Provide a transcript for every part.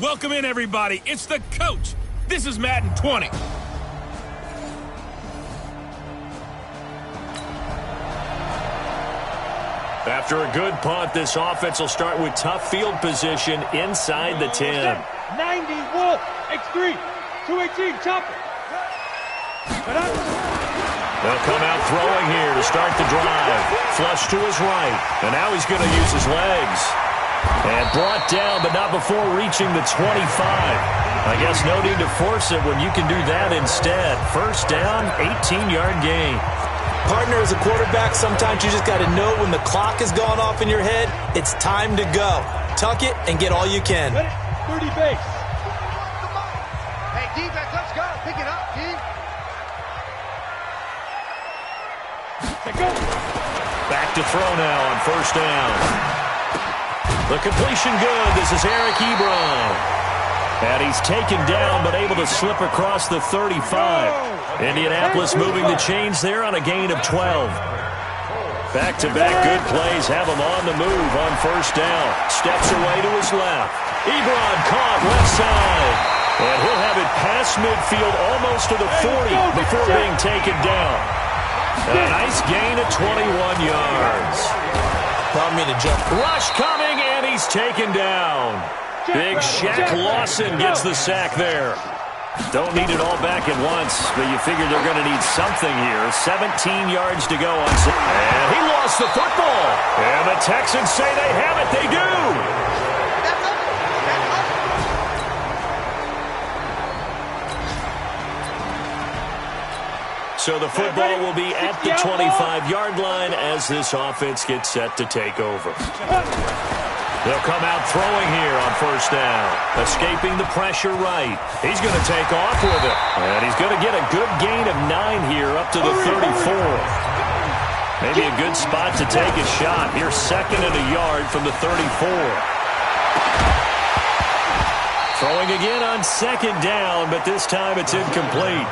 Welcome in, everybody. It's the coach. This is Madden 20. After a good punt, this offense will start with tough field position inside the 10. 90, Wolf, X3, 218, chopper. They'll come out throwing here to start the drive. Flush to his right, and now he's going to use his legs. And brought down, but not before reaching the 25. I guess no need to force it when you can do that instead. First down, 18-yard gain. Partner, as a quarterback, sometimes you just got to know when the clock is going off in your head, it's time to go. Tuck it and get all you can. 30 base. Hey, defense, let's go. Pick it up, D. Back to throw now on first down. The completion good. This is Eric Ebron. And he's taken down but able to slip across the 35. Indianapolis moving the chains there on a gain of 12. Back-to-back good plays have him on the move on first down. Steps away to his left. Ebron caught left side. And he'll have it past midfield almost to the 40 before being taken down. A nice gain of 21 yards. Allow me to jump. Rush coming, and he's taken down. Big Shaq Lawson gets the sack there. Don't need it all back at once, but you figure they're going to need something here. 17 yards to go on. And he lost the football. And the Texans say they have it. They do. So the football will be at the 25-yard line as this offense gets set to take over. They'll come out throwing here on first down. Escaping the pressure right. He's going to take off with it. And he's going to get a good gain of 9 here up to the 34. Maybe a good spot to take a shot. Here's second and a yard from the 34. Throwing again on second down, but this time it's incomplete.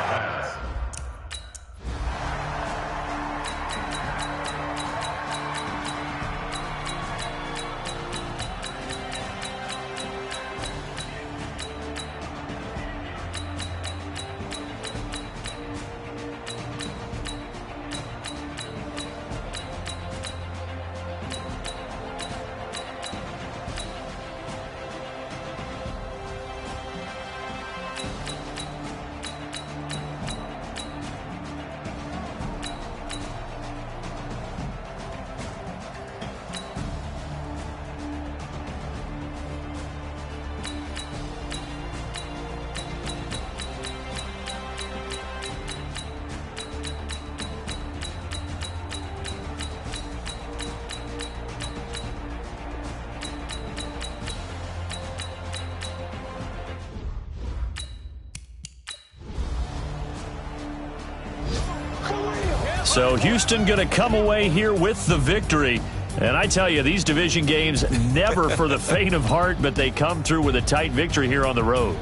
So Houston going to come away here with the victory. And I tell you, these division games never for the faint of heart, but they come through with a tight victory here on the road.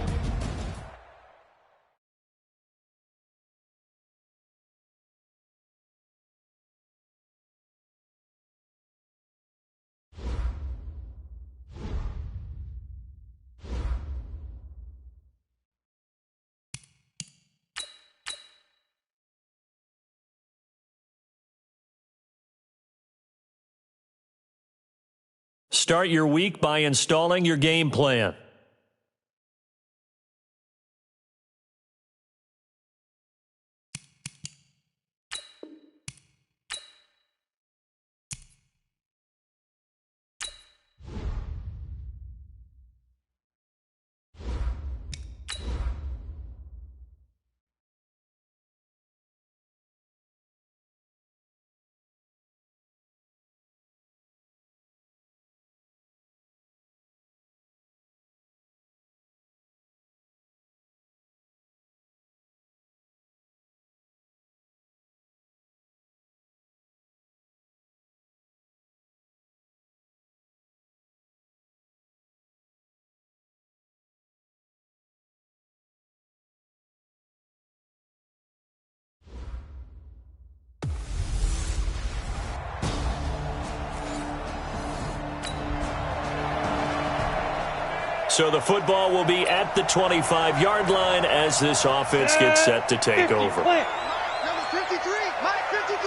Start your week by installing your game plan. So the football will be at the 25-yard line as this offense gets set to take 50, over. plant. Number 53, Mike 53.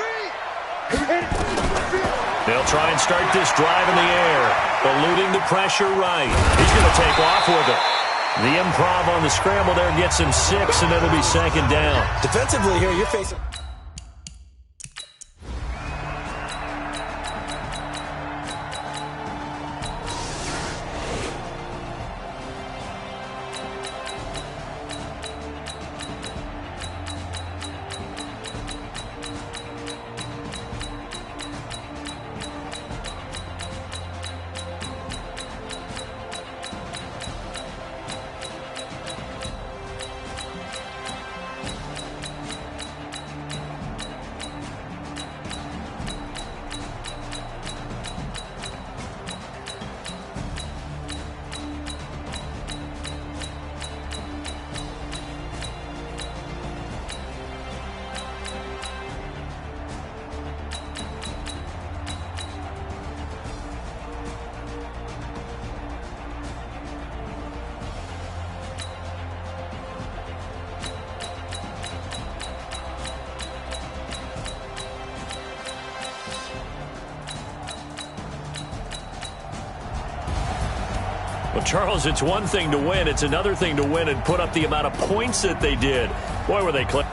They'll try and start this drive in the air, eluding the pressure right. He's going to take off with it. The improv on the scramble there gets him 6, and it'll be 2nd down. Defensively here, you're facing... Well, Charles, it's one thing to win. It's another thing to win and put up the amount of points that they did. Boy, were they close.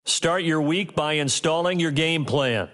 Start your week by installing your game plan.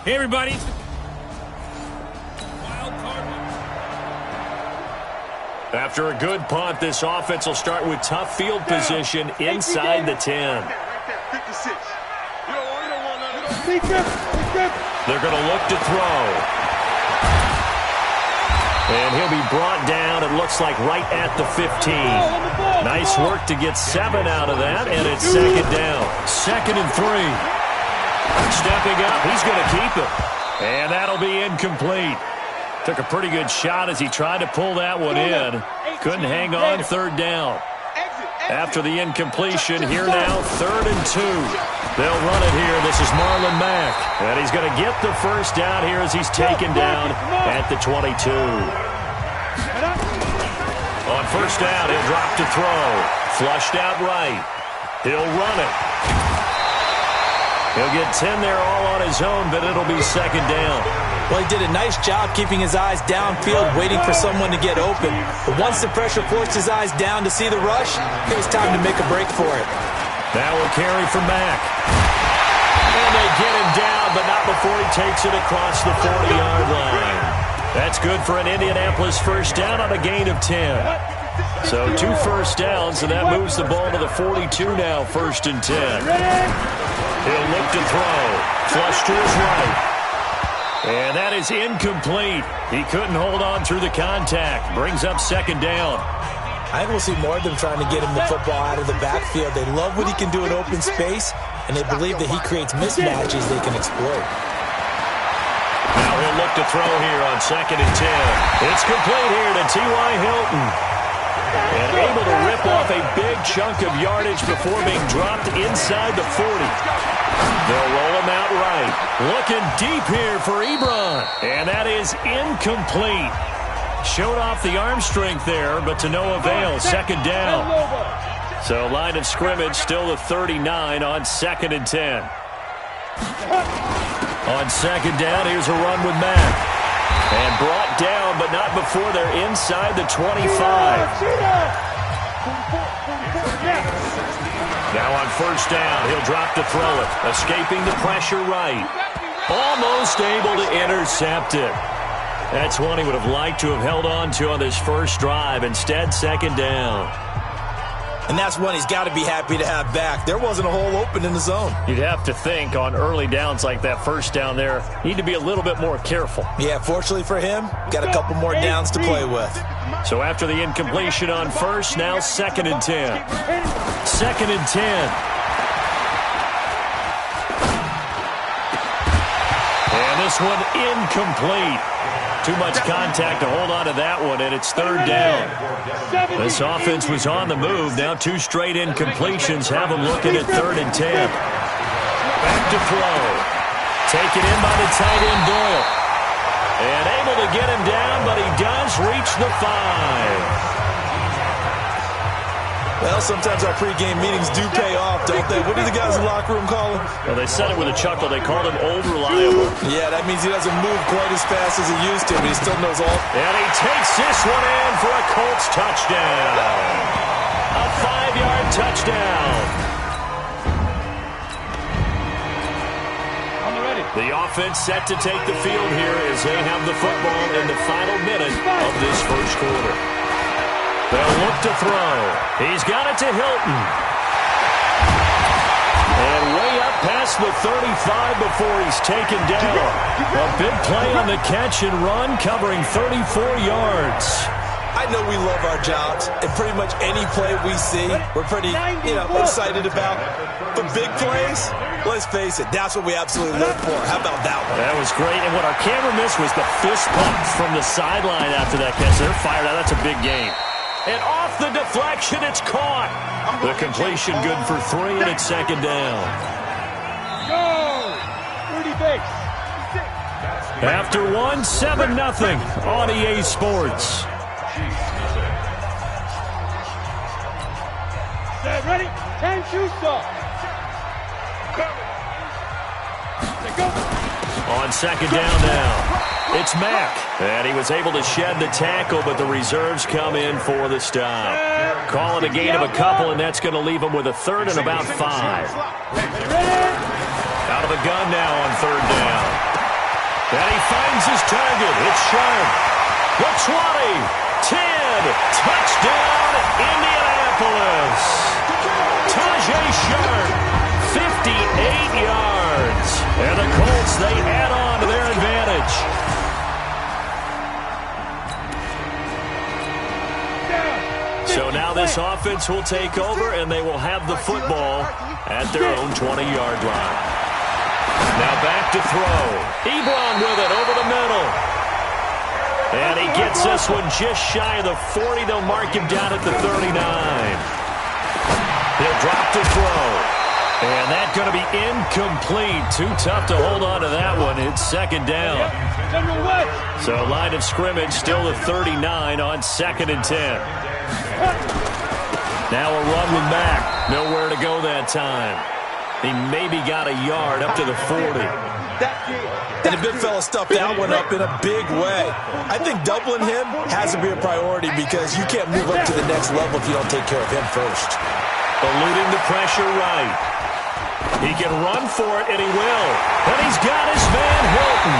Hey, everybody. Wild card. After a good punt, this offense will start with tough field position inside the 10. They're going to look to throw. And he'll be brought down, it looks like, right at the 15. Nice work to get 7 out of that, and it's second down. 2nd and 3. Stepping up, he's going to keep it. And that'll be incomplete. Took a pretty good shot as he tried to pull that one in. Couldn't hang on, 3rd down. After the incompletion, here now, 3rd and 2. They'll run it here. This is Marlon Mack. And he's going to get the first down here as he's taken down at the 22. On first down, he'll drop to throw. Flushed out right. He'll run it. He'll get 10 there all on his own, but it'll be second down. Well, he did a nice job keeping his eyes downfield, waiting for someone to get open. But once the pressure forced his eyes down to see the rush, it was time to make a break for it. That will carry from Mack. And they get him down, but not before he takes it across the 40-yard line. That's good for an Indianapolis first down on a gain of 10. So 2 first downs, and that moves the ball to the 42 now, 1st and 10. He'll look to throw. Flush to his right. And that is incomplete. He couldn't hold on through the contact. Brings up second down. I think we'll see more of them trying to get him the football out of the backfield. They love what he can do in open space, and they believe that he creates mismatches they can exploit. Now he'll look to throw here on 2nd and 10. It's complete here to T.Y. Hilton. And able to rip off a big chunk of yardage before being dropped inside the 40. They'll roll him out right. Looking deep here for Ebron. And that is incomplete. Showed off the arm strength there, but to no avail. Second down. So line of scrimmage still the 39 on 2nd and 10. On second down, here's a run with Mack. And brought down, but not before they're inside the 25. Now on first down, he'll drop to throw it. Escaping the pressure right. Almost able to intercept it. That's one he would have liked to have held on to on this first drive. Instead, second down. And that's one he's got to be happy to have back. There wasn't a hole open in the zone. You'd have to think on early downs like that first down there, need to be a little bit more careful. Yeah, fortunately for him, got a couple more downs to play with. So after the incompletion on first, now 2nd and 10. 2nd and 10. And this one incomplete. Too much contact to hold on to that one, and it's 3rd down. This offense was on the move. Now 2 straight incompletions have them looking at 3rd and 10. Back to throw. Taken in by the tight end Doyle. And able to get him down, but he does reach the 5. Well, sometimes our pregame meetings do pay off, don't they? What do the guys in the locker room call him? Well, they said it with a chuckle. They called him old reliable. Yeah, that means he doesn't move quite as fast as he used to, but he still knows all. And he takes this one in for a Colts touchdown. A 5-yard touchdown. The offense set to take the field here as they have the football in the final minute of this first quarter. They'll look to throw. He's got it to Hilton. And way up past the 35 before he's taken down. A big play on the catch and run, covering 34 yards. I know we love our jobs, and pretty much any play we see, we're pretty, excited about. The big plays, let's face it, that's what we absolutely live for. How about that one? That was great, and what our camera missed was the fist pump from the sideline after that catch. They're fired out. That's a big game. And off the deflection, it's caught. The completion good for 3, and it's second down. Go! 30 base. After 1, 7-0 on EA Sports. Set, ready? 10 shoot stop. Go. On second down now. It's Mack. And he was able to shed the tackle, but the reserves come in for the stop. Call it a gain of a couple, and that's going to leave him with a 3rd and about 5. Out of the gun now on 3rd down. And he finds his target. It's Sharp. The 20, 10, touchdown, Indianapolis. Tajay Sharp, 58 yards. And the Colts, they add on to their advantage. So now this offense will take over, and they will have the football at their own 20-yard line. Now back to throw. Ebron with it over the middle. And he gets this one just shy of the 40. They'll mark him down at the 39. He'll drop to throw. And that's going to be incomplete. Too tough to hold on to that one. It's second down. So line of scrimmage still the 39 on 2nd and 10. Now a run with Mack. Nowhere to go that time. He maybe got a yard up to the 40. And the big fella stuffed that one up in a big way. I think doubling him has to be a priority because you can't move up to the next level if you don't take care of him first. Eluding the pressure right. He can run for it, and he will. And he's got his Van Hilton.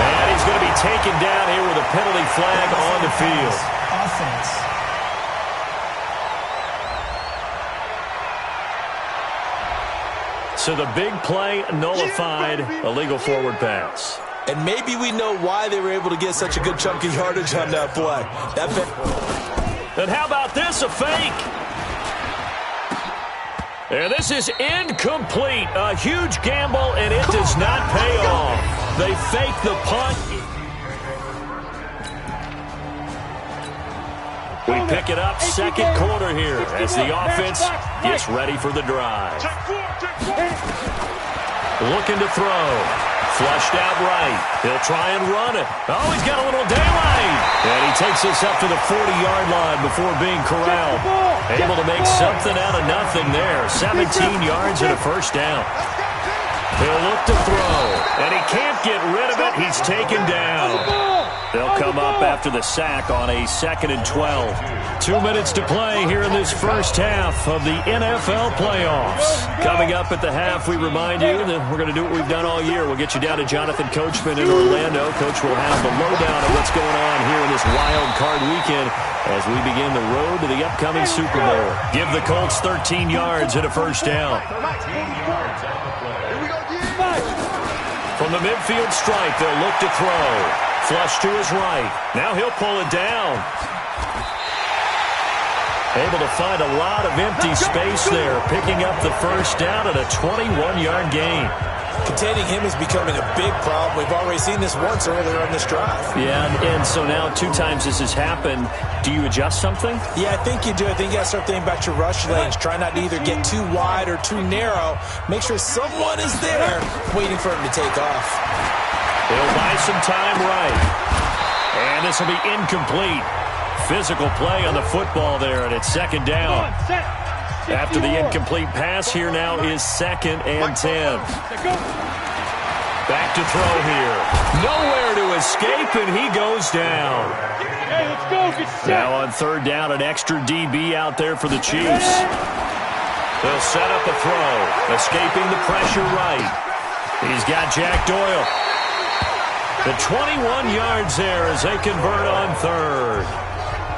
And he's going to be taken down here with a penalty flag on the field. Offense. So the big play nullified, illegal forward pass. And maybe we know why they were able to get such a good chunk of yardage on that play. And how about this, a fake? And this is incomplete. A huge gamble, and it does not pay off. They fake the punt. We pick it up second quarter here as the offense gets ready for the drive. Looking to throw. Flushed out right. He'll try and run it. Oh, he's got a little daylight. And he takes us up to the 40-yard line before being corralled. Able to make something out of nothing there. 17 yards and a first down. He'll look to throw. And he can't get rid of it. He's taken down. They'll come up after the sack on a 2nd and 12. 2 minutes to play here in this first half of the NFL playoffs. Coming up at the half, we remind you that we're going to do what we've done all year. We'll get you down to Jonathan Coachman in Orlando. Coach will have the lowdown of what's going on here in this wild card weekend as we begin the road to the upcoming Super Bowl. Give the Colts 13 yards and a first down. From the midfield stripe, they'll look to throw. Flush to his right. Now he'll pull it down. Able to find a lot of empty space there, picking up the first down at a 21-yard gain. Containing him is becoming a big problem. We've already seen this once earlier on this drive. Yeah, and so now 2 times this has happened. Do you adjust something? Yeah, I think you do. I think you got to start thinking about your rush lanes. Try not to either get too wide or too narrow. Make sure someone is there waiting for him to take off. He'll buy some time right. And this will be incomplete. Physical play on the football there, and it's second down. After the incomplete pass, here now is 2nd and 10. Back to throw here. Nowhere to escape, and he goes down. Hey, let's go. Get set. Now on 3rd down, an extra DB out there for the Chiefs. They'll set up a throw. Escaping the pressure right. He's got Jack Doyle. The 21 yards there as they convert on 3rd.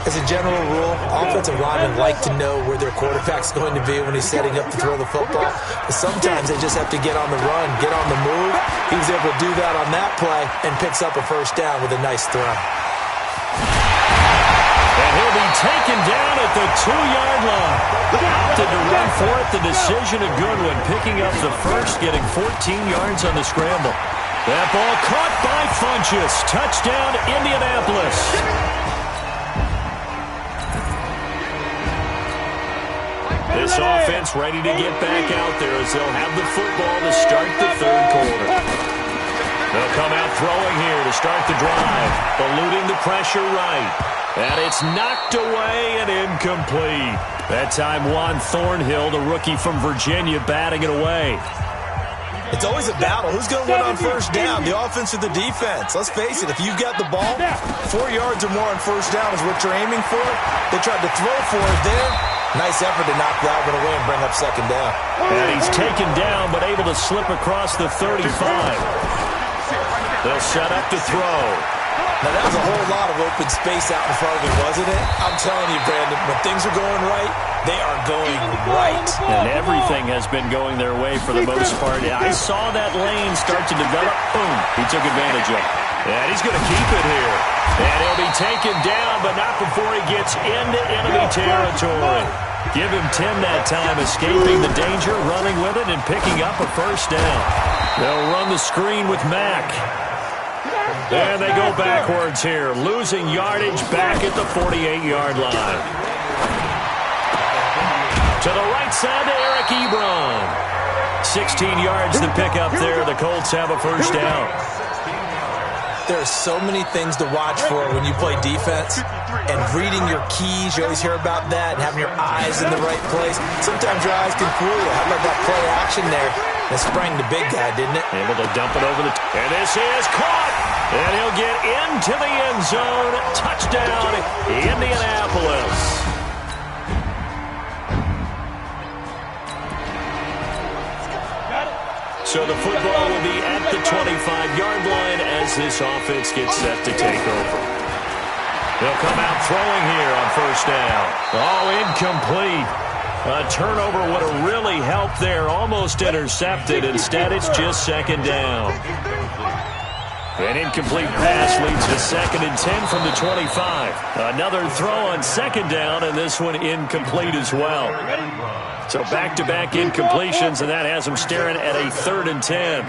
As a general rule, offensive linemen like to know where their quarterback's going to be when he's setting up to throw the football. But sometimes they just have to get on the run, get on the move. He was able to do that on that play and picks up a first down with a nice throw. And he'll be taken down at the 2-yard line. Opted to run for it. The decision a good one. Picking up the first, getting 14 yards on the scramble. That ball caught by Funchess. Touchdown, Indianapolis. This offense ready to get back out there as they'll have the football to start the 3rd quarter. They'll come out throwing here to start the drive. Eluding the pressure right. And it's knocked away and incomplete. That time Juan Thornhill, the rookie from Virginia, batting it away. It's always a battle. Who's going to win on first down, the offense or the defense? Let's face it, if you've got the ball, 4 yards or more on first down is what you're aiming for. They tried to throw for it there. Nice effort to knock that one away and bring up second down. And he's taken down but able to slip across the 35. They'll set up to throw. Now, that was a whole lot of open space out in front of him, wasn't it? I'm telling you, Brandon, when things are going right, they are going right. And everything has been going their way for the most part. I saw that lane start to develop. Boom. He took advantage of it. And he's going to keep it here. And he'll be taken down, but not before he gets into enemy territory. Give him 10 that time, escaping the danger, running with it, and picking up a first down. They'll run the screen with Mack. And they go backwards here, losing yardage back at the 48-yard line. To the right side to Eric Ebron. 16 yards to pick up there. The Colts have a first down. There are so many things to watch for when you play defense. And reading your keys, you always hear about that, and having your eyes in the right place. Sometimes your eyes can fool you. How about that play action there? That sprang the big guy, didn't it? Able to dump it over the... And this is caught! And he'll get into the end zone. Touchdown, Indianapolis. So the football will be at the 25-yard line as this offense gets set to take over. They'll come out throwing here on first down. Oh, incomplete. A turnover would have really helped there. Almost intercepted. Instead, it's just second down. An incomplete pass leads to 2nd and 10 from the 25. Another throw on second down, and this one incomplete as well. So back-to-back incompletions, and that has them staring at a 3rd and 10.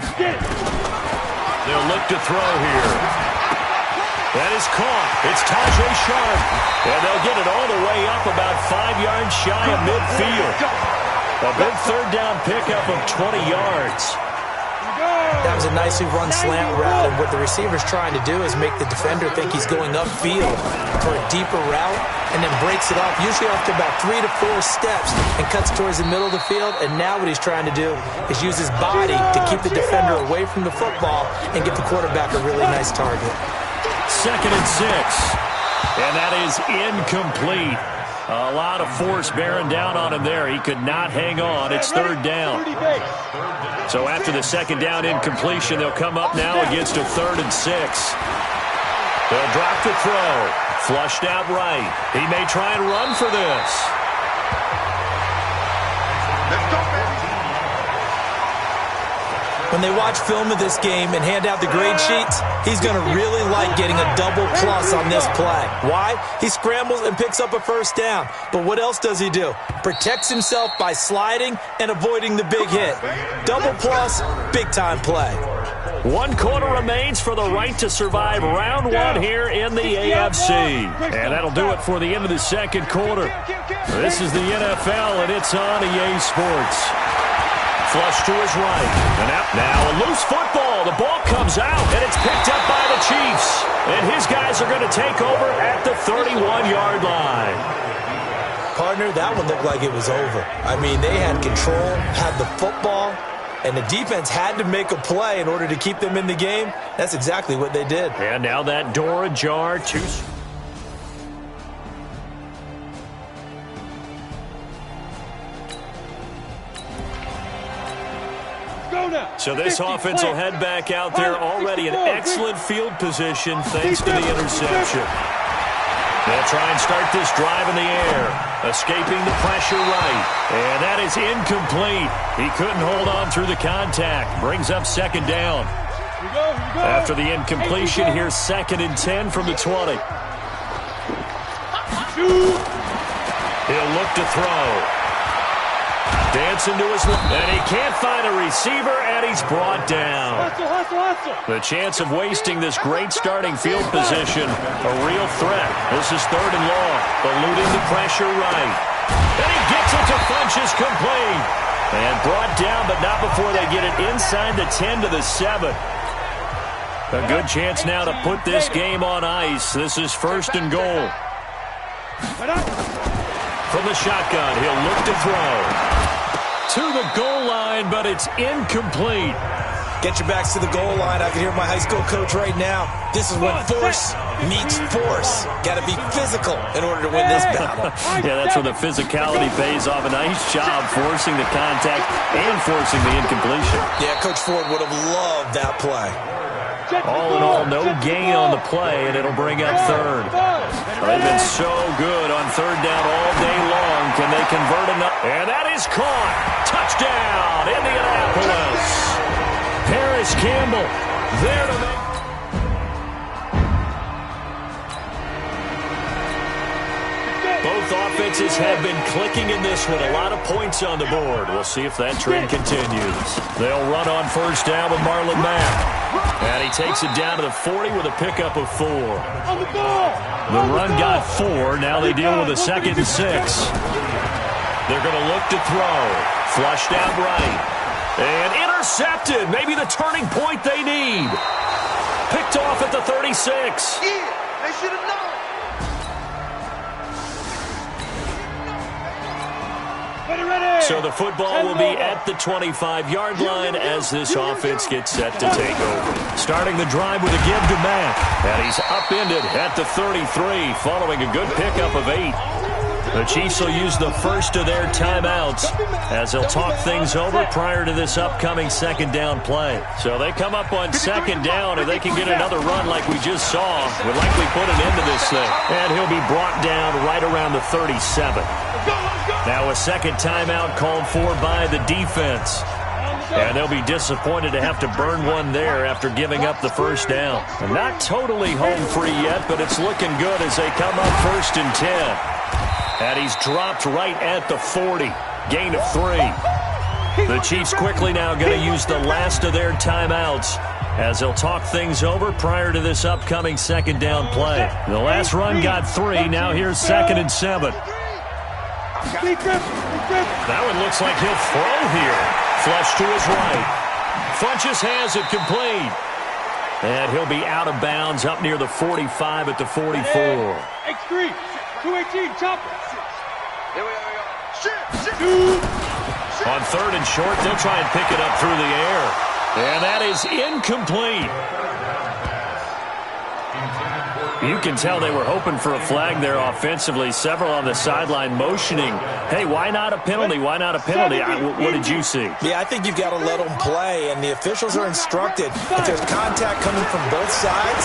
They'll look to throw here. That is caught. It's Tajay Sharp. And they'll get it all the way up about 5 yards shy of midfield. A big third down pickup of 20 yards. That was a nicely run slant route, and what the receiver's trying to do is make the defender think he's going upfield for a deeper route, and then breaks it off, usually after about 3 to 4 steps, and cuts towards the middle of the field. And now what he's trying to do is use his body to keep the defender away from the football and get the quarterback a really nice target. 2nd and 6. And that is incomplete. A lot of force bearing down on him there. He could not hang on. It's 3rd down. So after the second down incompletion, they'll come up now against a 3rd and 6. They'll drop to throw. Flushed out right. He may try and run for this. Let's go, baby. When they watch film of this game and hand out the grade sheets, he's going to really like getting a double plus on this play. Why? He scrambles and picks up a first down. But what else does he do? Protects himself by sliding and avoiding the big hit. Double plus, big-time play. 1 quarter remains for the right to survive round 1 here in the AFC. And that'll do it for the end of the second quarter. This is the NFL, and it's on EA Sports. Flush to his right. And now a loose football. The ball comes out, and it's picked up by the Chiefs. And his guys are going to take over at the 31-yard line. Partner, that one looked like it was over. I mean, they had control, had the football, and the defense had to make a play in order to keep them in the game. That's exactly what they did. And now that door ajar. So this offense will head back out there already in excellent field position thanks to the interception. They'll try and start this drive in the air, escaping the pressure right. And that is incomplete. He couldn't hold on through the contact. Brings up second down. After the incompletion, here's 2nd and 10 from the 20. He'll look to throw. Dancing to his left, and he can't find a receiver, and he's brought down. The chance of wasting this great starting field position, a real threat. This is 3rd and long, eluding the pressure right. And he gets it to Funchess complete. And brought down, but not before they get it inside the 10 to the 7. A good chance now to put this game on ice. This is 1st and goal. From the shotgun, he'll look to throw. To the goal line, but it's incomplete. Get your backs to the goal line. I can hear my high school coach right now. This is when force meets force. Got to be physical in order to win this battle. Yeah, that's where the physicality pays off. A nice job forcing the contact and forcing the incompletion. Yeah, Coach Ford would have loved that play. All in all, no gain on the play, and it'll bring up third. They've been so good on third down all day long. Can they convert enough? And that is caught. Touchdown, Indianapolis. Harris Campbell there to make. Both offenses have been clicking in this one. A lot of points on the board. We'll see if that trend continues. They'll run on first down with Marlon Mack. And he takes it down to the 40 with a pickup of 4. The run got 4. Now they deal with a 2nd and 6. They're going to look to throw. Flushed out right. And intercepted. Maybe the turning point they need. Picked off at the 36. Yeah, they should have known. So the football will be at the 25-yard line as this offense gets set to take over. Starting the drive with a give to Mack. And he's upended at the 33 following a good pickup of 8. The Chiefs will use the first of their timeouts as they'll talk things over prior to this upcoming second down play. So they come up on second down, and they can get another run like we just saw. Would likely put an end to this thing. And he'll be brought down right around the 37. Now a second timeout called for by the defense. And they'll be disappointed to have to burn one there after giving up the first down. And not totally home free yet, but it's looking good as they come up 1st and 10. And he's dropped right at the 40. Gain of 3. The Chiefs quickly now going to use the last of their timeouts as they'll talk things over prior to this upcoming second down play. The last run got 3. Now here's 2nd and 7. That one looks like he'll throw here. Flush to his right. Funches has it complete. And he'll be out of bounds up near the 45 at the 44. X3, 218, chopper. Here we go. On 3rd and short, they'll try and pick it up through the air. And that is incomplete. You can tell they were hoping for a flag there offensively. Several on the sideline motioning, hey, why not a penalty? Why not a penalty? What did you see? Yeah, I think you've got to let them play, and the officials are instructed if there's contact coming from both sides,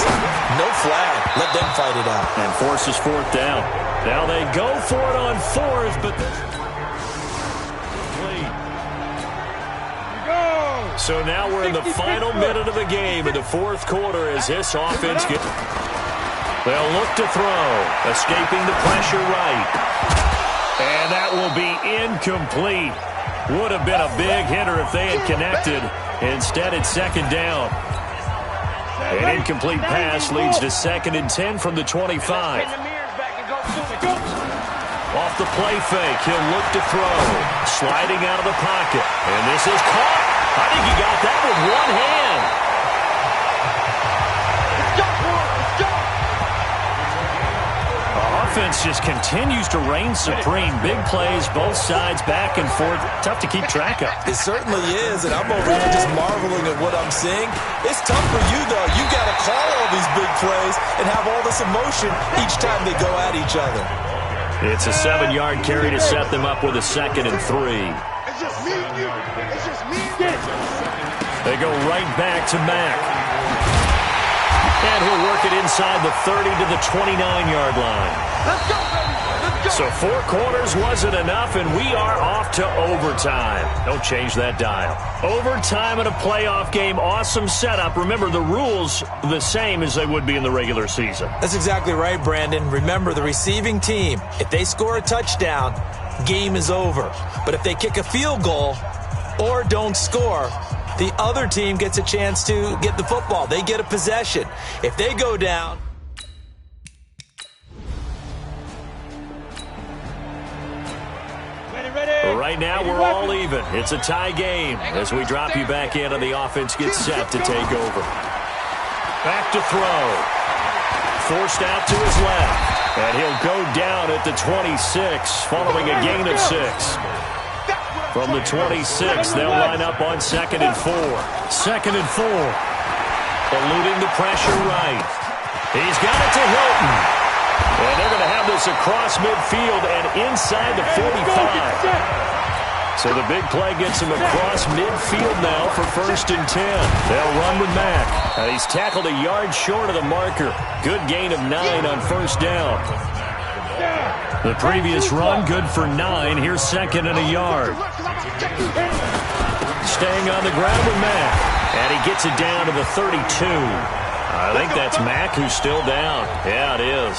no flag. Let them fight it out. And forces 4th down. Now they go for it on 4th, but so now we're in the final minute of the game in the 4th quarter as this offense gets. They'll look to throw, escaping the pressure right. And that will be incomplete. Would have been a big hitter if they had connected. Instead, it's 2nd down. An incomplete pass leads to 2nd and 10 from the 25. Off the play fake, he'll look to throw. Sliding out of the pocket. And this is caught. I think he got that with one hand. Offense just continues to reign supreme. Big plays, both sides, back and forth. Tough to keep track of. It certainly is, and I'm over here just marveling at what I'm seeing. It's tough for you, though. You got to call all these big plays and have all this emotion each time they go at each other. It's a 7-yard carry to set them up with a 2nd and 3. It's just me and you. It's just me and you. They go right back to Mack. And he'll work it inside the 30 to the 29-yard line. Let's go, baby. Let's go. So 4 quarters wasn't enough, and we are off to overtime. Don't change that dial. Overtime in a playoff game, awesome setup. Remember, the rules the same as they would be in the regular season. That's exactly right, Brandon. Remember, the receiving team, if they score a touchdown, game is over. But if they kick a field goal or don't score, the other team gets a chance to get the football. They get a possession. If they go down. Right now, we're all even. It's a tie game as we drop you back in and the offense gets set to take over. Back to throw. Forced out to his left. And he'll go down at the 26 following a gain of 6. From the 26, they'll line up on 2nd and 4. 2nd and 4. Eluding the pressure right. He's got it to Hilton. And they're going to have this across midfield and inside the 45. So the big play gets him across midfield now for 1st and 10. They'll run with Mack. And he's tackled a yard short of the marker. Good gain of 9 on 1st down. The previous run, good for 9. Here's 2nd and a yard. Staying on the ground with Mack. And he gets it down to the 32. I think that's Mack who's still down. Yeah, it is.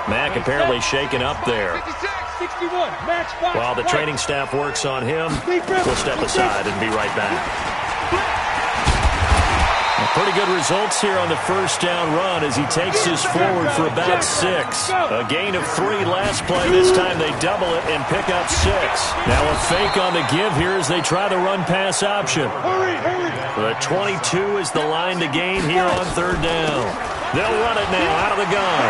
Mack apparently shaken up there. 61, match 5. While the training staff works on him, we'll step aside and be right back. Pretty good results here on the 1st down run as he takes this forward for about 6. A gain of 3 last play. This time they double it and pick up 6. Now a fake on the give here as they try the run-pass option. The 22 is the line to gain here on 3rd down. They'll run it now out of the gun.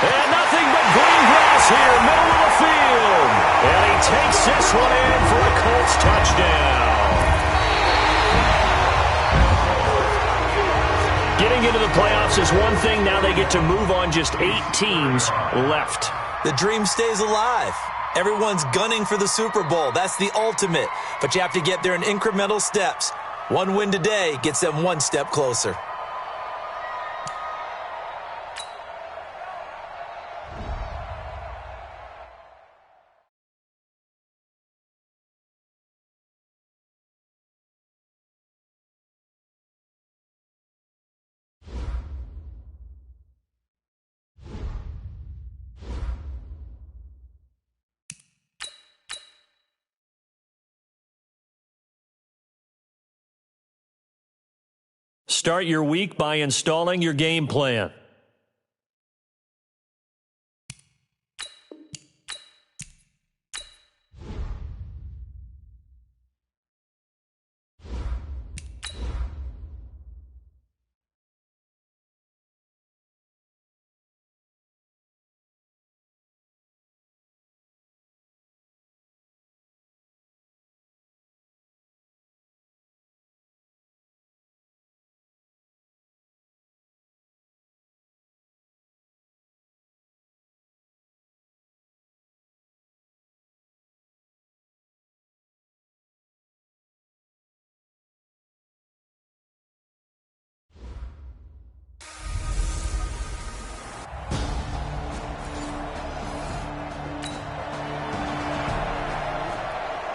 And nothing but green grass here, middle of the field. And he takes this one in for a Colts touchdown. Getting into the playoffs is one thing. Now they get to move on. Just 8 teams left. The dream stays alive. Everyone's gunning for the Super Bowl. That's the ultimate. But you have to get there in incremental steps. One win today gets them one step closer. Start your week by installing your game plan.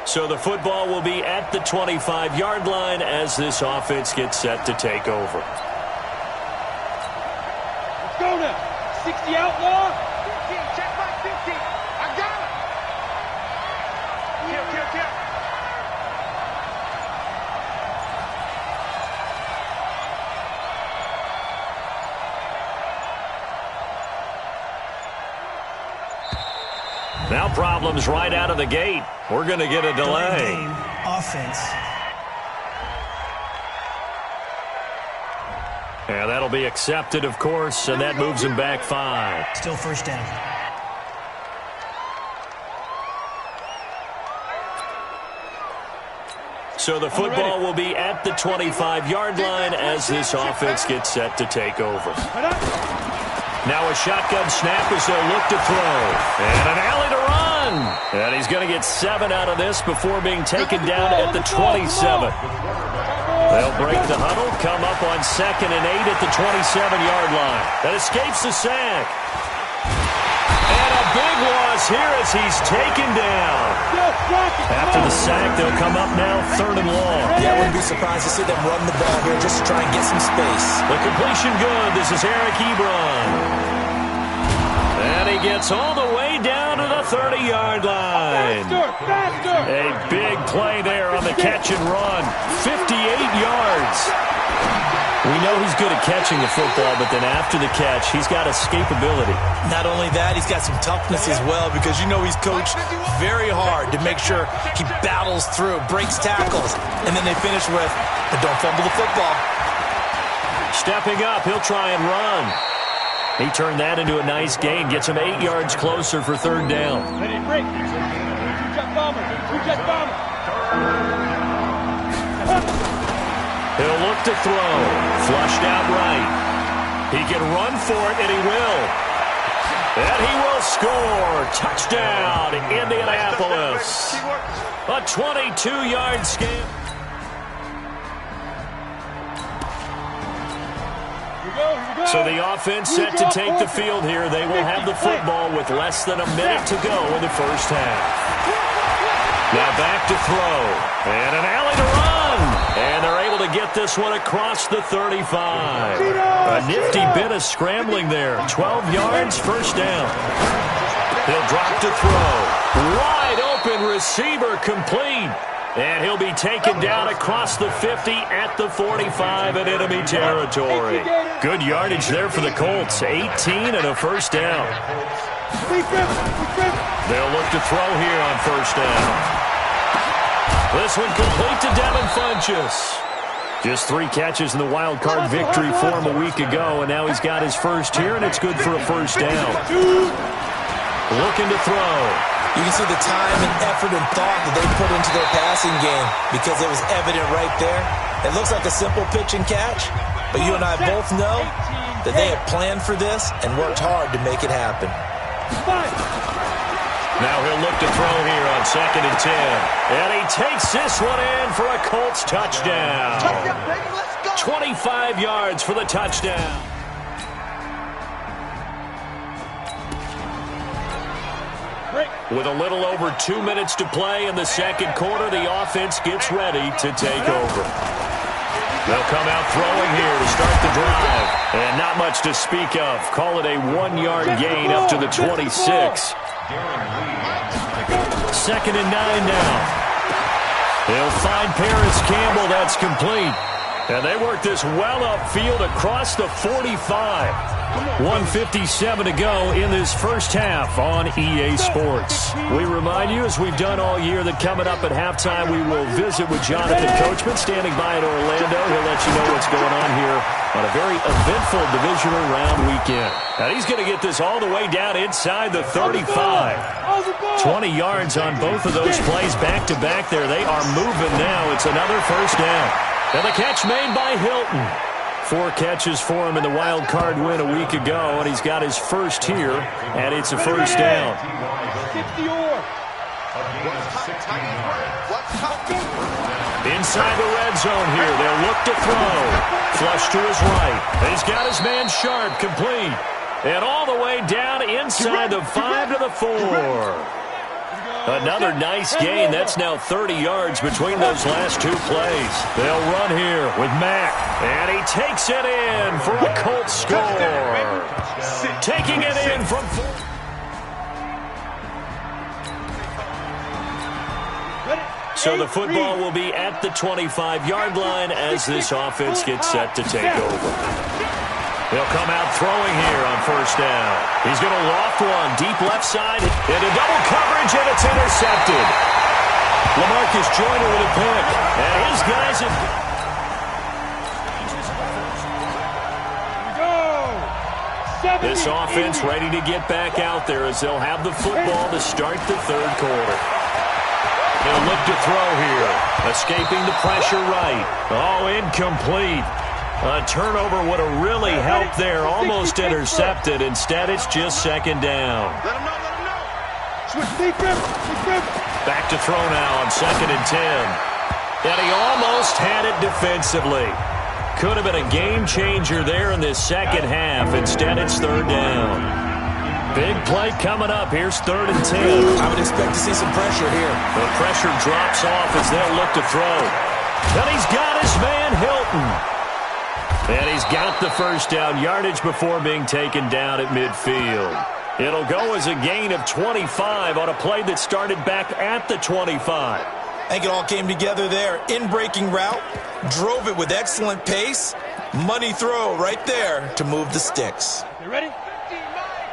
So the football will be at the 25-yard line as this offense gets set to take over. Let's go now. 60 outlaw. 15, check my 15. I got it. Kill. Now problems right out of the gate. We're going to get a delay. Offense. And that'll be accepted, of course, and that moves him back 5. Still 1st down. So the football will be at the 25-yard line as this offense gets set to take over. Now a shotgun snap as they'll look to throw. And an alley to run. And he's going to get 7 out of this before being taken down at the 27. They'll break the huddle, come up on 2nd and 8 at the 27-yard line. That escapes the sack. And a big loss here as he's taken down. After the sack, they'll come up now 3rd and long. Yeah, I wouldn't be surprised to see them run the ball here just to try and get some space. The completion good. This is Eric Ebron. And he gets all the way down to the 30-yard line. Faster. A big play there on the catch and run. 58 yards. We know he's good at catching the football, but then after the catch, he's got escapability. Not only that, he's got some toughness as well because you know he's coached very hard to make sure he battles through, breaks tackles, and then they finish with, but don't fumble the football. Stepping up, he'll try and run. He turned that into a nice gain, gets him 8 yards closer for 3rd down. Ready to break. Two-jet bomber. He'll look to throw. Flushed out right. He can run for it, and he will. And he will score. Touchdown, Indianapolis. this. A 22-yard scam. So the offense set to take the field here. They will have the football with less than a minute to go in the first half. Now back to throw. And an alley to run. And they're able to get this one across the 35. A nifty bit of scrambling there. 12 yards, first down. He'll drop to throw. Wide open receiver complete. And he'll be taken down across the 50 at the 45 in enemy territory. Good yardage there for the Colts. 18 and a first down. They'll look to throw here on first down. This one complete to Devin Funchess. Just 3 catches in the wild card victory for him a week ago, and now he's got his first here, and it's good for a first down. Looking to throw. You can see the time and effort and thought that they put into their passing game because it was evident right there. It looks like a simple pitch and catch, but you and I both know that they have planned for this and worked hard to make it happen. Now he'll look to throw here on 2nd and 10. And he takes this one in for a Colts touchdown. 25 yards for the touchdown. With a little over 2 minutes to play in the second quarter, the offense gets ready to take over. They'll come out throwing here to start the drive. And not much to speak of. Call it a 1-yard gain up to the 26. 2nd and 9 now. They'll find Paris Campbell. That's complete. And they work this well upfield across the 45. 1:57 to go in this first half on EA Sports. We remind you, as we've done all year, that coming up at halftime, we will visit with Jonathan Coachman standing by in Orlando. He'll let you know what's going on here on a very eventful divisional round weekend. And he's going to get this all the way down inside the 35. 20 yards on both of those plays back-to-back there. They are moving now. It's another first down. And the catch made by Hilton. 4 catches for him in the wild card win a week ago, and he's got his first here, and it's a first down. Inside the red zone here, they'll look to throw. Flush to his right. He's got his man Sharp complete. And all the way down inside the 5 to the 4. Another nice gain. That's now 30 yards between those last 2 plays. They'll run here with Mack. And he takes it in for a Colts score. Taking it in from 4. So the football will be at the 25-yard line as this offense gets set to take over. He'll come out throwing here on first down. He's going to loft one deep left side into double coverage, and it's intercepted. LaMarcus Joyner with a pick. And his guys have... This offense ready to get back out there as they'll have the football to start the third quarter. They'll look to throw here. Escaping the pressure right. Oh, incomplete. A turnover would have really helped there. Almost intercepted. Instead, it's just second down. Let him know. Back to throw now on 2nd and 10. And he almost had it defensively. Could have been a game changer there in this second half. Instead, it's third down. Big play coming up. Here's 3rd and 10. I would expect to see some pressure here. The pressure drops off as they'll look to throw. And he's got his man Hilton. And he's got the first down yardage before being taken down at midfield. It'll go as a gain of 25 on a play that started back at the 25. I think it all came together there. In-breaking route, drove it with excellent pace. Money throw right there to move the sticks. You ready?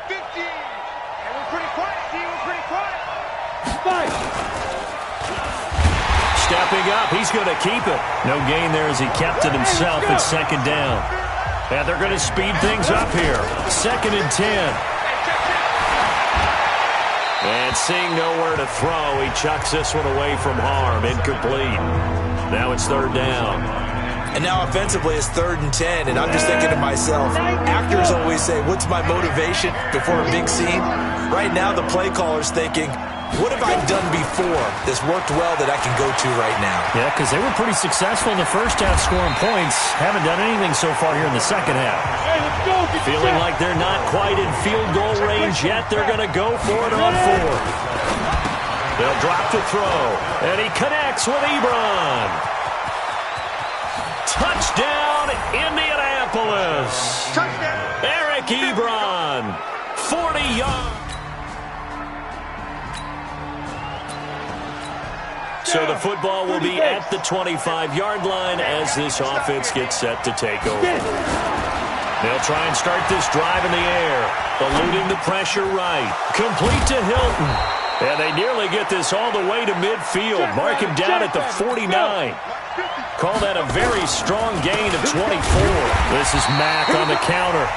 50. And we're pretty quiet, team. We're pretty quiet. 5. Stepping up, he's going to keep it. No gain there as he kept it himself. It's second down. And they're going to speed things up here. 2nd and 10. And seeing nowhere to throw, he chucks this one away from harm. Incomplete. Now it's third down. And now offensively it's 3rd and 10, and I'm just thinking to myself, actors always say, what's my motivation before a big scene? Right now the play caller's thinking, What have I done before that's worked well that I can go to right now? Yeah, because they were pretty successful in the first half scoring points. Haven't done anything so far here in the second half. Hey, let's go. Feeling like they're not quite in field goal range yet. They're going to go for it on fourth. They'll drop to throw. And he connects with Ebron. Touchdown, Indianapolis. Touchdown. Eric Ebron, 40 yards. So the football will be at the 25-yard line as this offense gets set to take over. They'll try and start this drive in the air, eluding the pressure right. Complete to Hilton. And they nearly get this all the way to midfield. Mark him down at the 49. Call that a very strong gain of 24. This is Mack on the counter.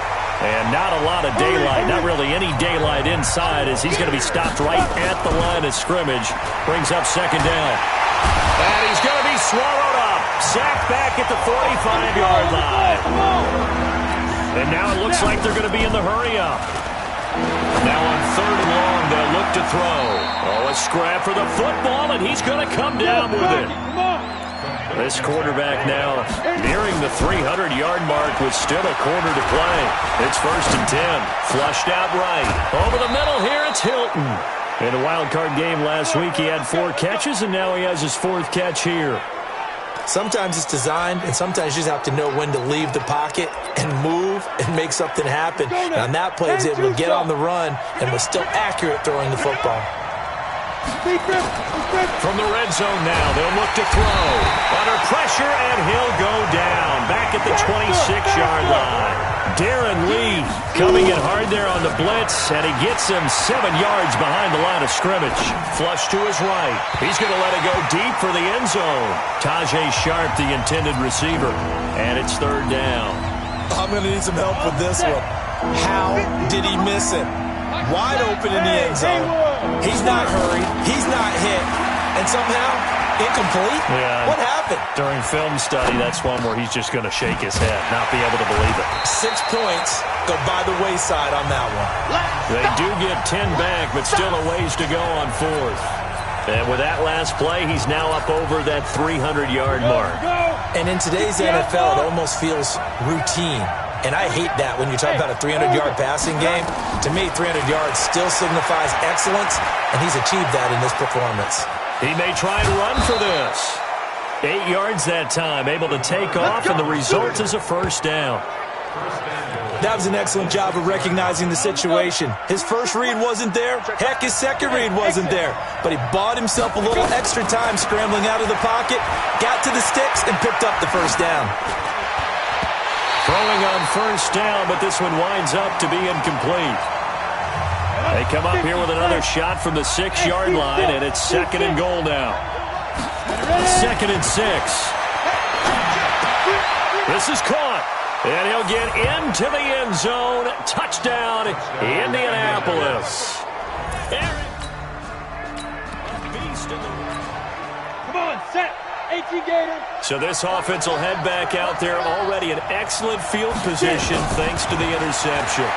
And not a lot of daylight, not really any daylight inside as he's going to be stopped right at the line of scrimmage. Brings up second down. And he's going to be swallowed up. Sacked back at the 45-yard line. And now it looks like they're going to be in the hurry-up. Now on third and long, they'll look to throw. Oh, a scrap for the football, and he's going to come down with it. This quarterback now nearing the 300-yard mark with still a quarter to play. It's 1st and 10. Flushed out right. Over the middle here, it's Hilton. In the wild card game last week, he had 4 catches, and now he has his 4th catch here. Sometimes it's designed, and sometimes you just have to know when to leave the pocket and move and make something happen. And on that play, he's able to get on the run and was still accurate throwing the football. From the red zone now, they'll look to throw. Under pressure, and he'll go down. Back at the 26-yard line. Darren Lee coming in hard there on the blitz, and he gets him 7 yards behind the line of scrimmage. Flush to his right. He's going to let it go deep for the end zone. Tajay Sharp, the intended receiver, and it's 3rd down. I'm going to need some help with this one. How did he miss it? Wide open in the end zone. He's not hurried. He's not hit. And somehow, incomplete? Yeah. What happened? During film study, that's one where he's just going to shake his head, not be able to believe it. 6 points go by the wayside on that one. They do get 10 back, but still a ways to go on 4th. And with that last play, he's now up over that 300-yard mark. And in today's NFL, it almost feels routine. And I hate that when you talk about a 300-yard passing game. To me, 300 yards still signifies excellence, and he's achieved that in this performance. He may try and run for this. 8 yards that time, able to take off, and the result is a 1st down. That was an excellent job of recognizing the situation. His first read wasn't there. Heck, his second read wasn't there. But he bought himself a little extra time scrambling out of the pocket, got to the sticks, and picked up the 1st down. Throwing on 1st down, but this one winds up to be incomplete. They come up here with another shot from the 6-yard line, and it's 2nd and goal now. 2nd and 6. This is caught, and he'll get into the end zone. Touchdown, Indianapolis. Come on, set. 18 Gator. So this offense will head back out there, already in excellent field position thanks to the interception.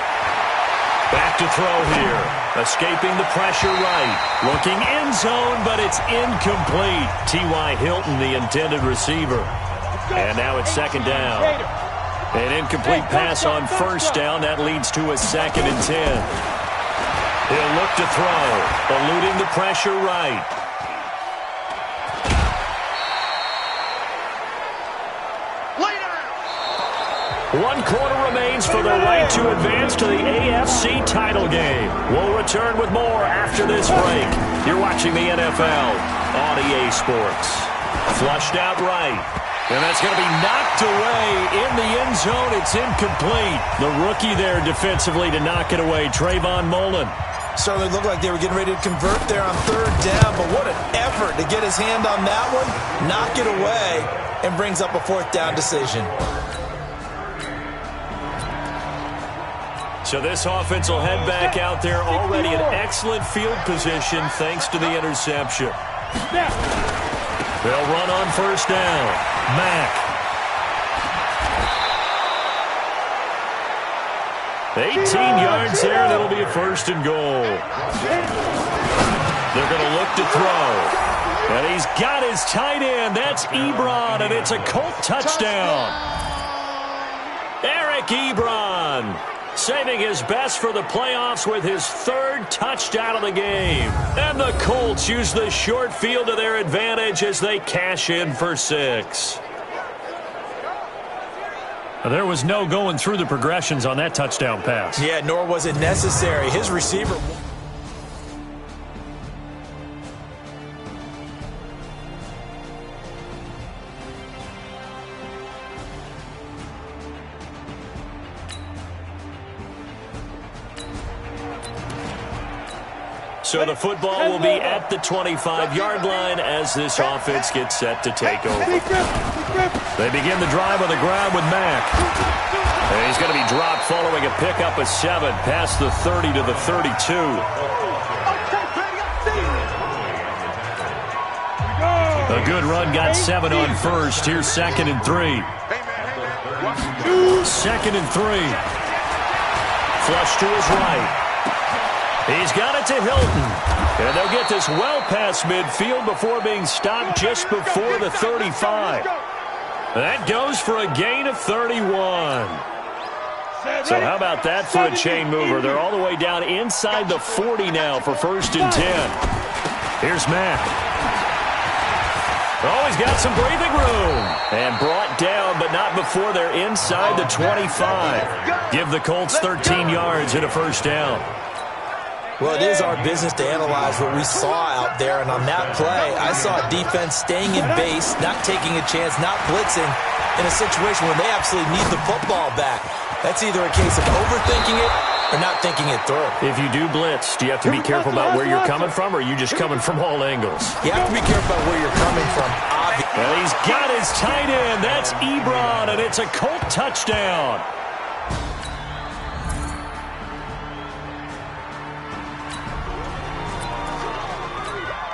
Back to throw here. Escaping the pressure right. Looking end zone, but it's incomplete. T.Y. Hilton, the intended receiver. And now it's 2nd down. An incomplete pass on 1st down. That leads to a 2nd and 10. He'll look to throw. Eluding the pressure right. One quarter remains for the right to advance to the AFC title game. We'll return with more after this break. You're watching the NFL on EA Sports. Flushed out right. And that's going to be knocked away in the end zone. It's incomplete. The rookie there defensively to knock it away, Trayvon Mullen. Certainly looked like they were getting ready to convert there on 3rd down, but what an effort to get his hand on that one, knock it away, and brings up a 4th down decision. So this offense will head back out there, already in excellent field position thanks to the interception. They'll run on 1st down. Mack. 18 yards there, and it'll be a 1st and goal. They're going to look to throw. And he's got his tight end. That's Ebron, and it's a Colt touchdown. Eric Ebron saving his best for the playoffs with his third touchdown of the game. And the Colts use the short field to their advantage as they cash in for 6. There was no going through the progressions on that touchdown pass. Yeah, nor was it necessary. His receiver... So the football will be at the 25-yard line as this offense gets set to take over. They begin the drive on the ground with Mack. And he's going to be dropped following a pickup of 7 past the 30 to the 32. A good run got 7 on first. Here's 2nd and 3. 2nd and 3. Flush to his right. He's got it to Hilton. And they'll get this well past midfield before being stopped just before the 35. That goes for a gain of 31. So how about that for a chain mover? They're all the way down inside the 40 now for 1st and 10. Here's Mack. Oh, he's got some breathing room. And brought down, but not before they're inside the 25. Give the Colts 13 yards and a 1st down. Well, it is our business to analyze what we saw out there, and on that play, I saw a defense staying in base, not taking a chance, not blitzing, in a situation where they absolutely need the football back. That's either a case of overthinking it or not thinking it through. If you do blitz, do you have to be careful about where you're coming from, or are you just coming from all angles? You have to be careful about where you're coming from. And he's got his tight end. That's Ebron, and it's a Colt touchdown.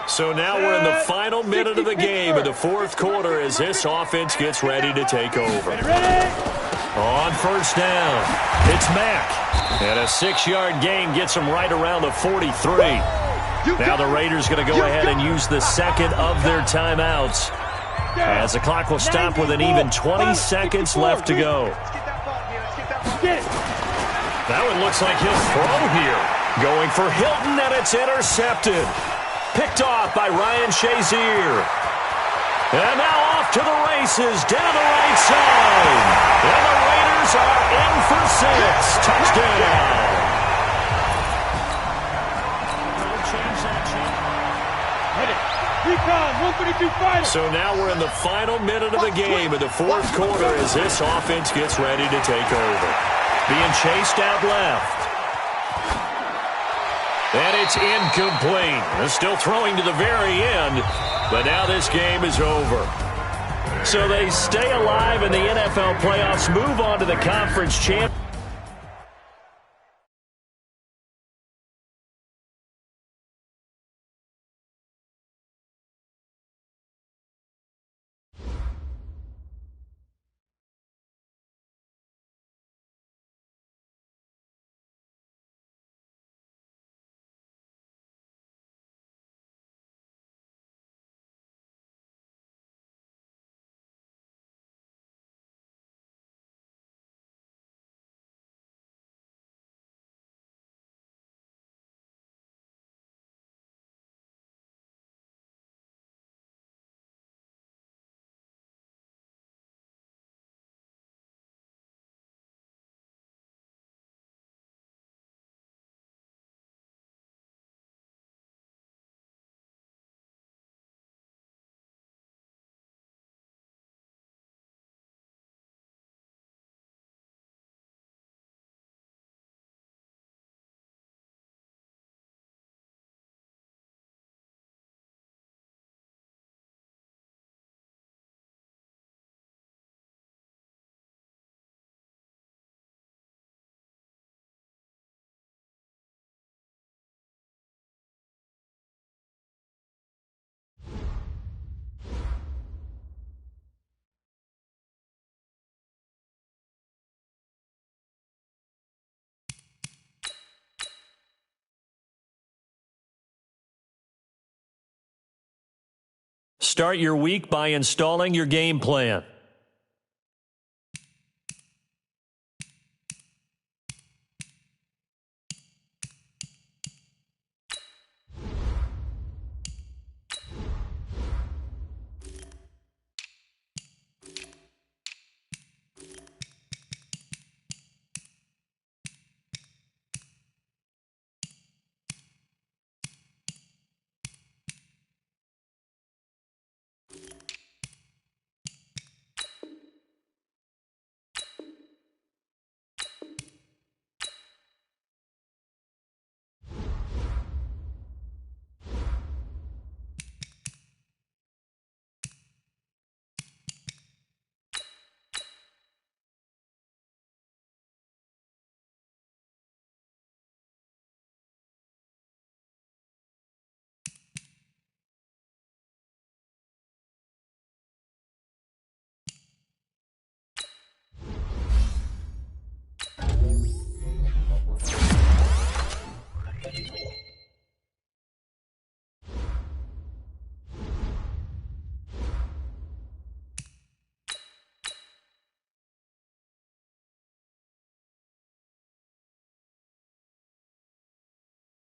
So now we're in the final minute of the game in the 4th quarter as this offense gets ready to take over. On 1st down, it's Mack. And a 6-yard gain gets him right around the 43. Now the Raiders going to go ahead and use the 2nd of their timeouts as the clock will stop with an even 20 seconds left to go. That one looks like he'll throw here. Going for Hilton, and it's intercepted. Picked off by Ryan Shazier. And now off to the races down the right side. And the Raiders are in for 6. Touchdown. So now we're in the final minute of the game in the 4th quarter as this offense gets ready to take over. Being chased out left. And it's incomplete. They're still throwing to the very end, but now this game is over. So they stay alive in the NFL playoffs, move on to the conference championship. Start your week by installing your game plan.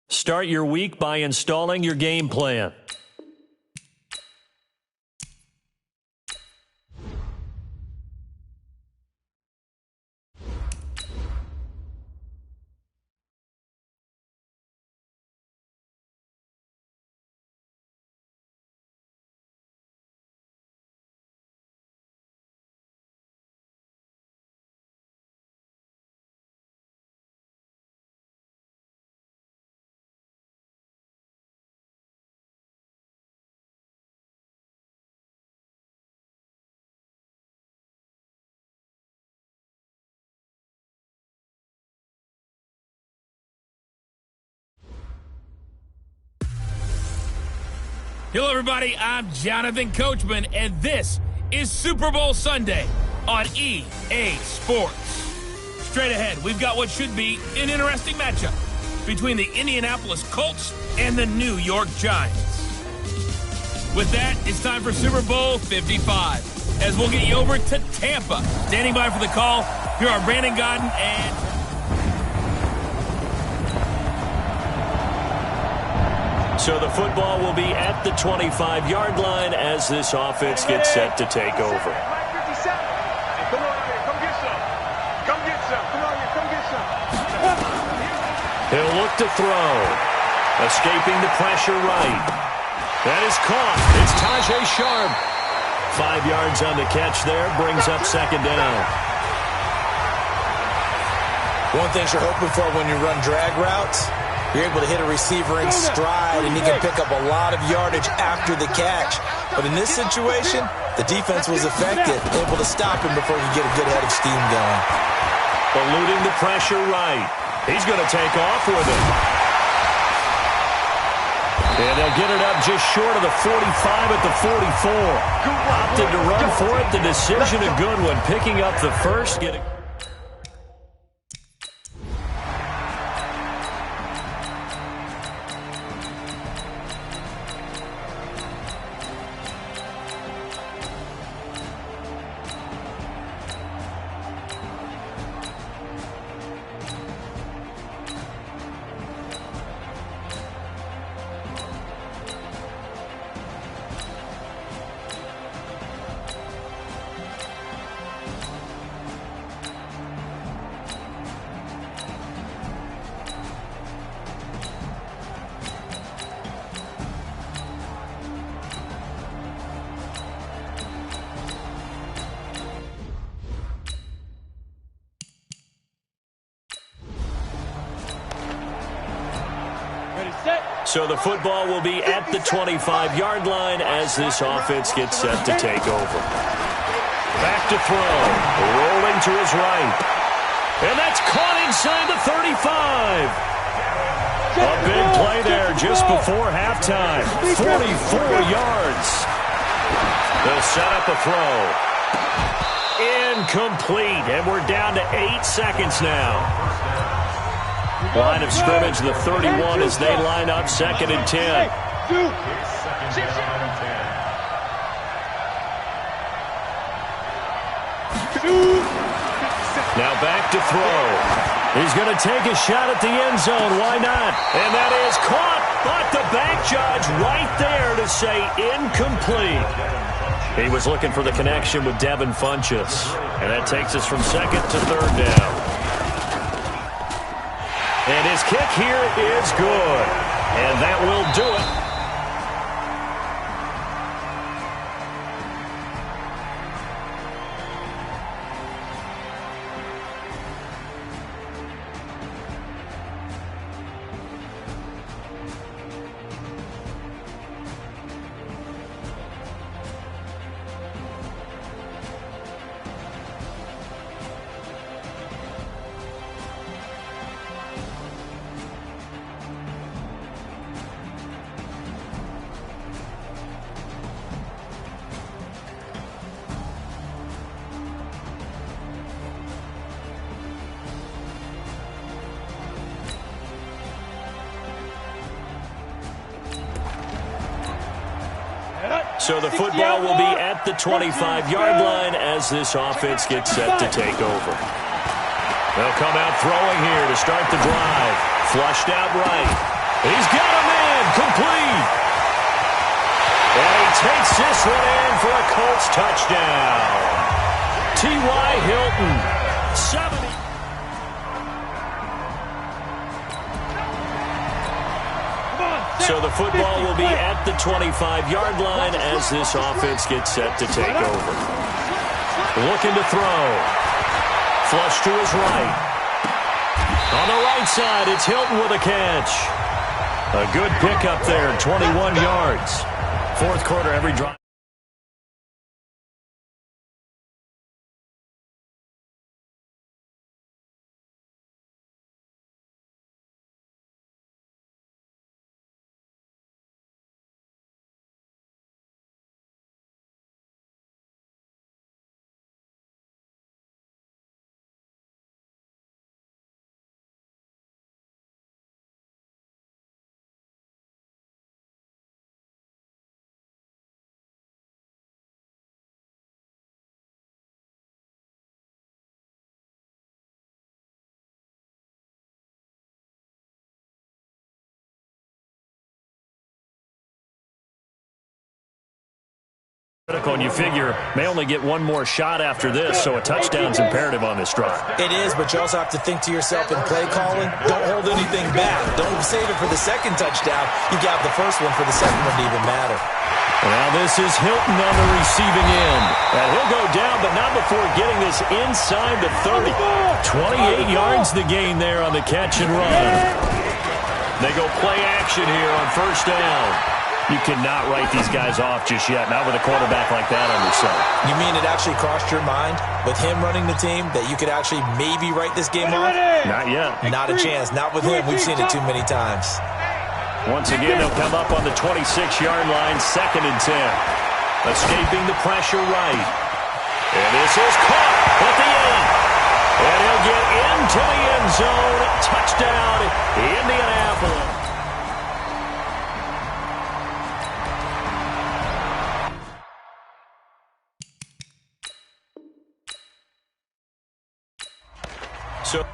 Start your week by installing your game plan. Hello, everybody. I'm Jonathan Coachman, and this is Super Bowl Sunday on EA Sports. Straight ahead, we've got what should be an interesting matchup between the Indianapolis Colts and the New York Giants. With that, it's time for Super Bowl 55, as we'll get you over to Tampa. Standing by for the call, here are Brandon Godden and... So the football will be at the 25-yard line as this offense gets set to take over. Come on here, come get some. Come get some. Come on here, come get some. He'll look to throw. Escaping the pressure right. That is caught. It's Tajay Sharp. 5 yards on the catch there. Brings up second down. One thing you're hoping for when you run drag routes, you're able to hit a receiver in stride, and he can pick up a lot of yardage after the catch. But in this situation, the defense was effective, able to stop him before he could get a good head of steam going. Eluding the pressure right. He's going to take off with it. And they'll get it up just short of the 45 at the 44. Opted to run for it. The decision a good one. Picking up the first. Getting... So the football will be at the 25-yard line as this offense gets set to take over. Back to throw. Rolling to his right. And that's caught inside the 35. A big play there just before halftime. 44 yards. They'll set up a throw. Incomplete. And we're down to 8 seconds now. Line of scrimmage, the 31 as they line up 2nd and 10. Now back to throw. He's going to take a shot at the end zone. Why not? And that is caught, but the back judge right there to say incomplete. He was looking for the connection with Devin Funchess. And that takes us from second to third down. And his kick here is good. And that will do it. So the football will be at the 25-yard line as this offense gets set to take over. They'll come out throwing here to start the drive. Flushed out right. He's got a man complete. And he takes this one in for a Colts touchdown. T.Y. Hilton, 70. So the football will be at the 25-yard line as this offense gets set to take over. Looking to throw. Flush to his right. On the right side, it's Hilton with a catch. A good pickup there, 21 yards. Fourth quarter, every drive. And you figure may only get one more shot after this, so a touchdown's imperative on this drive. It is, but you also have to think to yourself in play calling, don't hold anything back. Don't save it for the second touchdown. You got the first one for the second one to even matter. Now this is Hilton on the receiving end. And he'll go down, but not before getting this inside the 30. 28 yards the gain there on the catch and run. They go play action here on first down. You cannot write these guys off just yet, not with a quarterback like that on your side. You mean it actually crossed your mind with him running the team that you could actually maybe write this game off? Not yet. Not a chance. Not with him. We've seen it too many times. Once again, they'll come up on the 26-yard line, second and 10. Escaping the pressure right. And this is caught at the end. And he'll get into the end zone. Touchdown, Indianapolis. So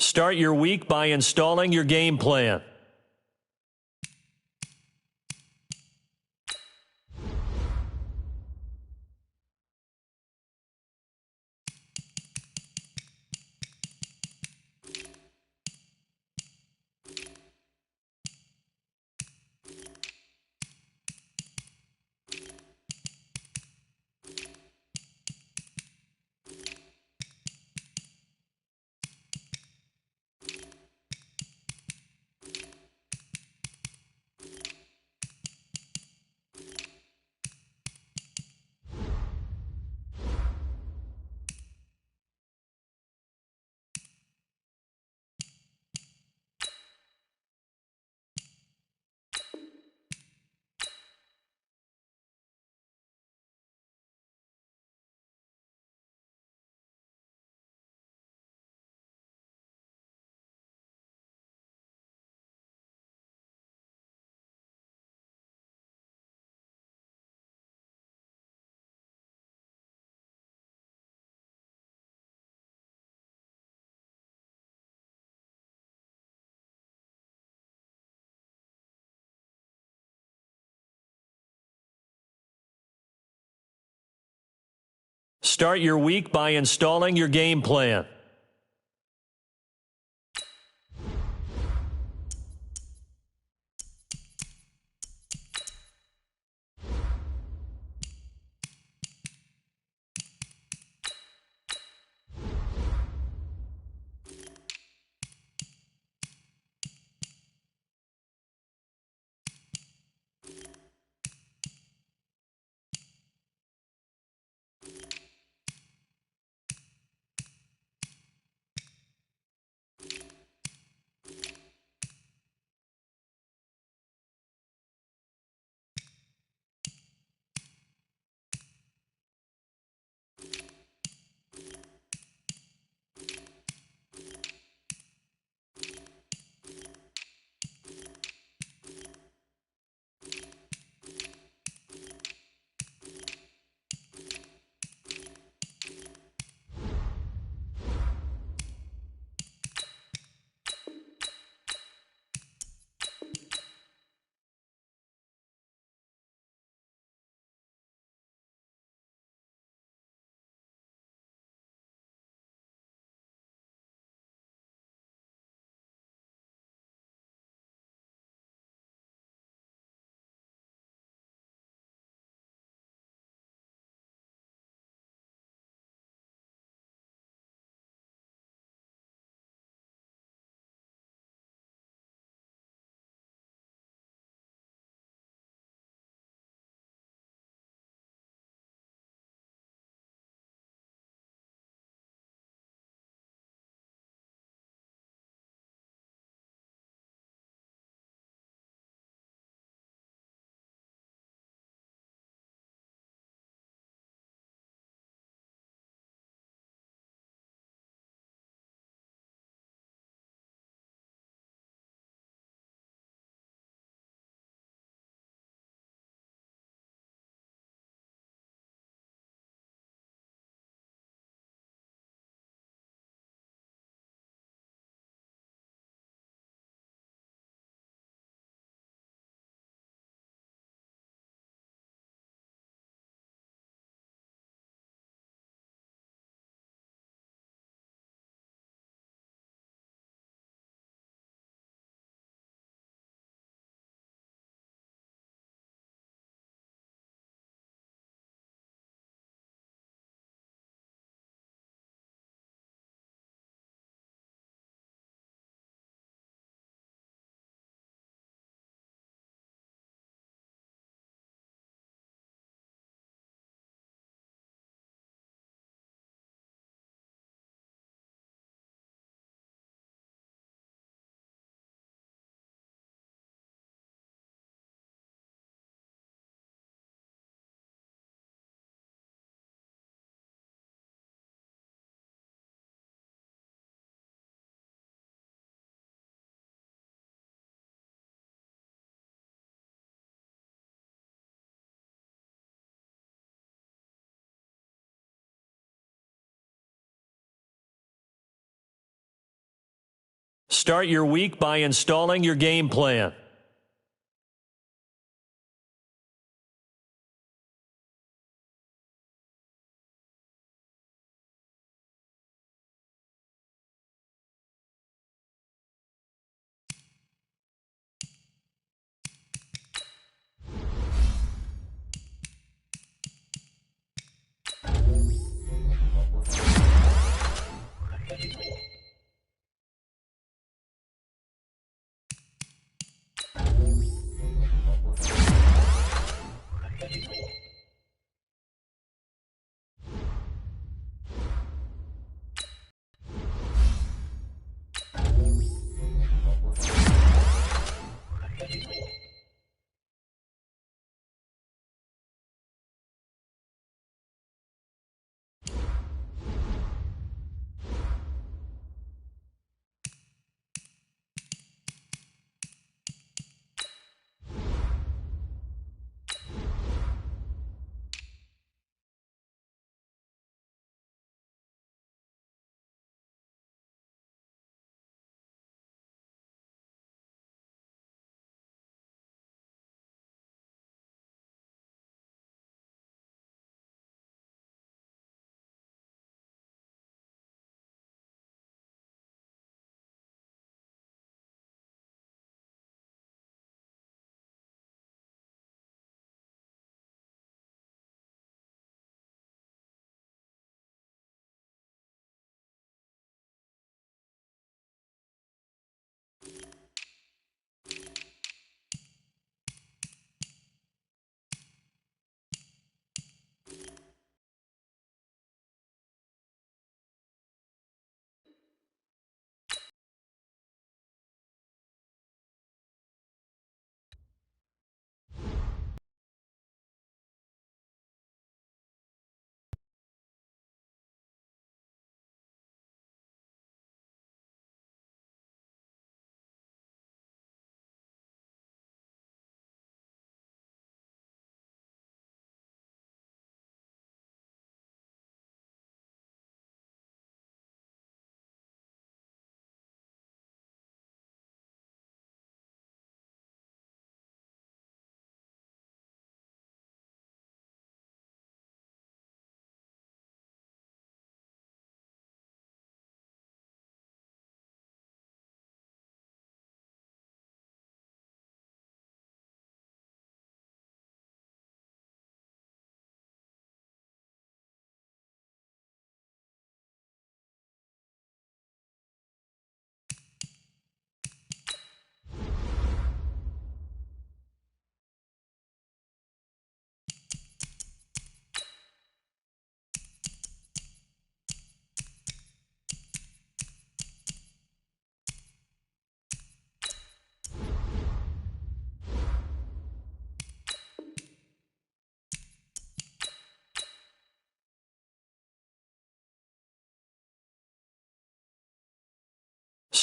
Start your week by installing your game plan. Start your week by installing your game plan. Start your week by installing your game plan.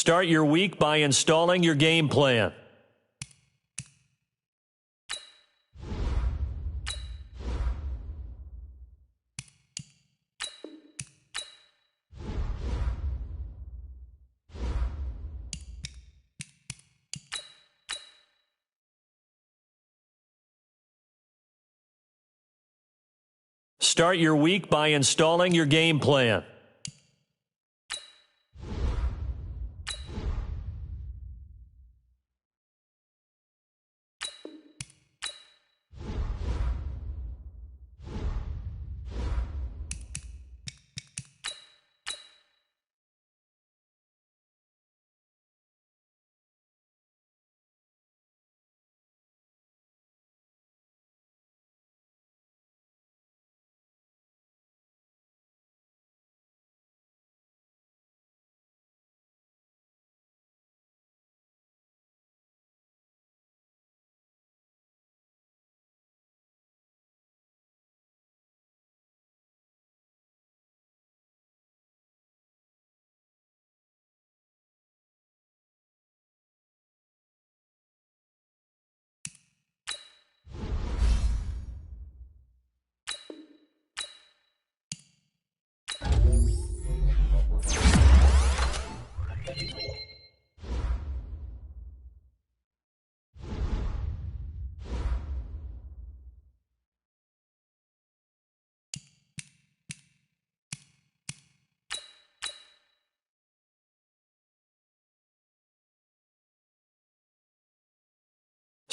Start your week by installing your game plan. Start your week by installing your game plan.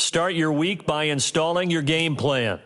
Start your week by installing your game plan.